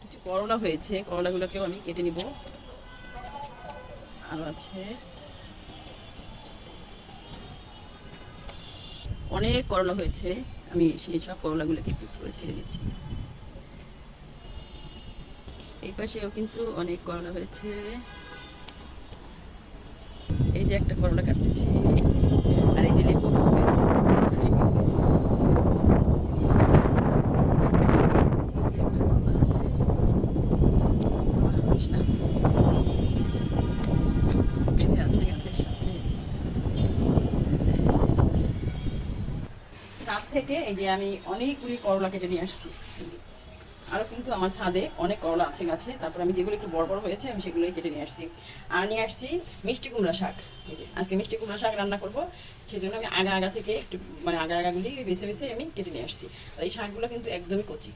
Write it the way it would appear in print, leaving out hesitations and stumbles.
কিছু করলা হয়েছে, করলাগুলোকেও আমি কেটে নিব। আর আছে অনেক করলা হয়েছে, আমি সেই সব করলাগুলোকে একটু করে ছেড়ে দিচ্ছি। এই পাশেও কিন্তু অনেক করলা হয়েছে। এই যে একটা করলা কাটতেছি, আর এই যে লেবু কাটা হয়েছে। ছাদ থেকে এই যে আমি অনেকগুলি করলা কেটে নিয়ে আসছি। আরো কিন্তু আমার ছাদে অনেক করলা আছে গাছে। তারপর আমি যেগুলো একটু বড় বড় হয়েছে আমি সেগুলোই কেটে নিয়ে আসছি। আর নিয়ে আসছি মিষ্টি কুমড়া শাক। এই যে আজকে মিষ্টি কুমড়া শাক রান্না করব, সেজন্য আমি আগা থেকে একটু মানে আগাগুলি বেছে বেছে আমি কেটে নিয়ে আসছি। আর এই শাকগুলো কিন্তু একদমই কচি।